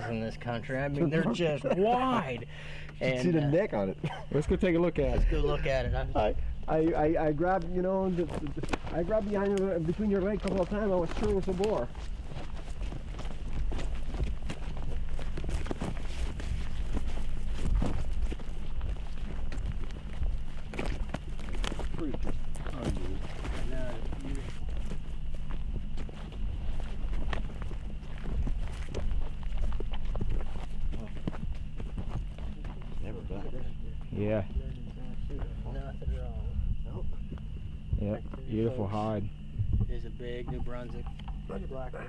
in this country. I mean, they're just wide. And see the neck on it. Let's go take a look at it. Let's go look at it. I grabbed, you know, I grabbed behind between your legs a couple of times. I was sure it was a boar. Yeah. Nothing at all. Nope. Yep. Beautiful hide. There's a big New Brunswick black bear.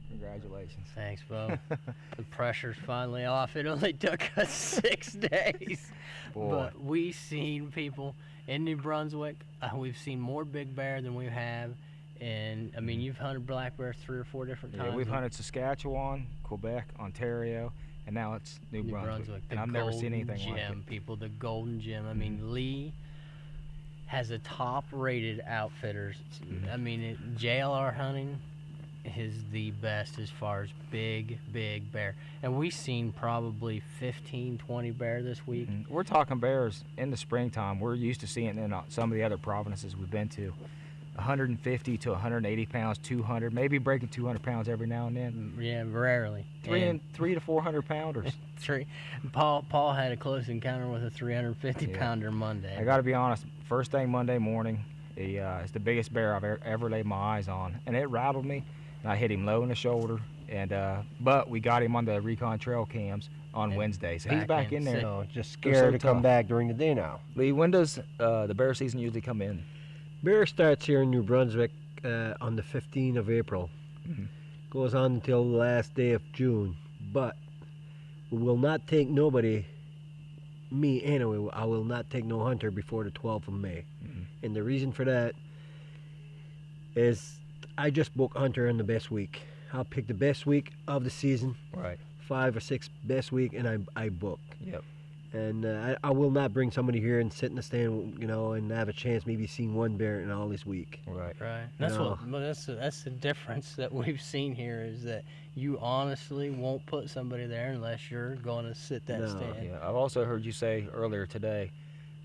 Congratulations. Thanks, Bo. The pressure's finally off. It only took us 6 days. Boy. But we've seen people in New Brunswick. We've seen more big bear than we have. And, I mean, you've hunted black bear 3 or 4 different times. Yeah, we've hunted Saskatchewan, Quebec, Ontario, and now it's New Brunswick. And I've never seen anything like it. People, the golden gem. I mean, Lee has the top-rated outfitters. I mean, JLR hunting is the best as far as big bear. And we've seen probably 15, 20 bear this week. We're talking bears in the springtime. We're used to seeing in some of the other provinces we've been to. 150 to 180 pounds, 200, maybe breaking 200 pounds every now and then. Yeah, rarely. 3 to 400 pounders. Paul had a close encounter with a 350 pounder Monday. I got to be honest. First thing Monday morning, it's the biggest bear I've ever laid my eyes on, and it rattled me. And I hit him low in the shoulder, and but we got him on the recon trail cams on Wednesday, so he's back in there. So just scared to come back during the day now. Lee, when does the bear season usually come in? Bear starts here in New Brunswick on the 15th of April. Goes on until the last day of June, but we will not take nobody, me anyway, I will not take no hunter before the 12th of May. And the reason for that is I just book hunter in the best week. I'll pick the best week of the season, right? 5 or 6 best week, and I book. Yep. And I will not bring somebody here and sit in the stand, you know, and have a chance maybe seeing one bear in all this week. Right. That's the difference that we've seen here is that you honestly won't put somebody there unless you're going to sit that stand. Yeah. I've also heard you say earlier today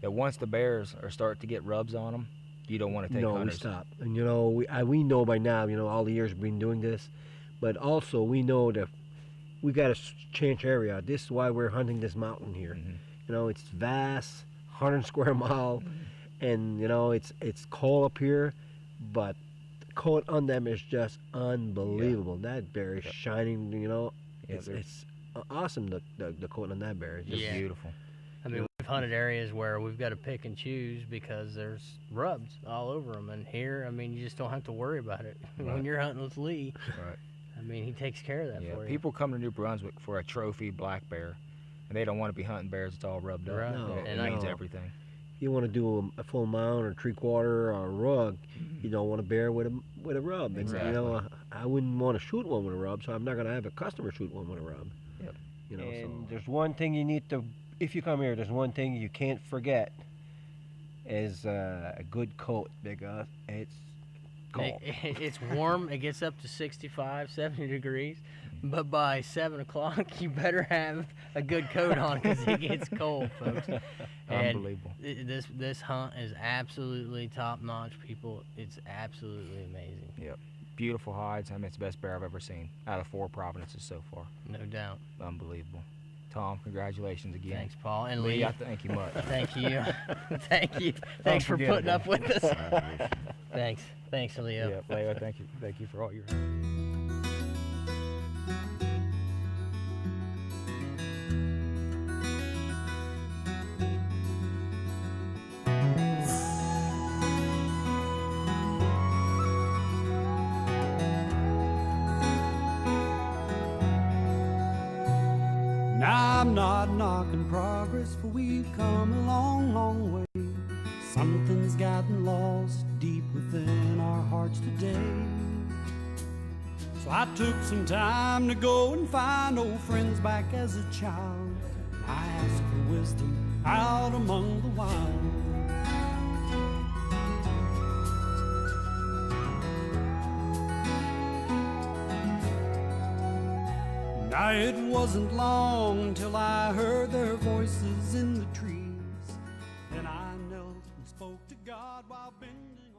that once the bears are starting to get rubs on them, you don't want to take hunters. No, we stop. And you know, we know by now, you know, all the years we've been doing this, but also we know that we got to change area. This is why we're hunting this mountain here. You know, it's vast, 100 square mile, and you know, it's cold up here, but the coat on them is just unbelievable. That bear is shining. You know, it's awesome. The coat on that bear is just beautiful. I mean, we've hunted areas where we've got to pick and choose because there's rubs all over them, and here, I mean, you just don't have to worry about it. When you're hunting with Lee, I mean, he takes care of that for you. People come to New Brunswick for a trophy black bear, and they don't want to be hunting bears that's all rubbed up. It means everything. You want to do a full mount or 3/4 or a rug, you don't want a bear with a rub. Exactly. And, you know, I wouldn't want to shoot one with a rub, so I'm not going to have a customer shoot one with a rub. Yep. You know, and there's one thing you need to, if you come here, there's one thing you can't forget is a good coat, because it's cold. It's warm. It gets up to 65, 70 degrees. But by 7 o'clock, you better have a good coat on because it gets cold, folks. Unbelievable. This hunt is absolutely top-notch, people. It's absolutely amazing. Yep. Beautiful hides. I mean, it's the best bear I've ever seen out of 4 provinces so far. No doubt. Unbelievable. Tom, congratulations again. Thank Paul. And Lee, I thank you much. Thank you. Thank you. Thanks for putting up with us. Thanks. Thanks, Leo. Yeah, Leo, thank you. Thank you for all your help. Now I'm not knocking progress, for we've come a long, long way. Something's gotten lost deep within our hearts today. So I took some time to go and find old friends back as a child. I asked for wisdom out among the wild. Now it wasn't long till I heard their voices in the trees. Then I knelt and spoke to God while bending.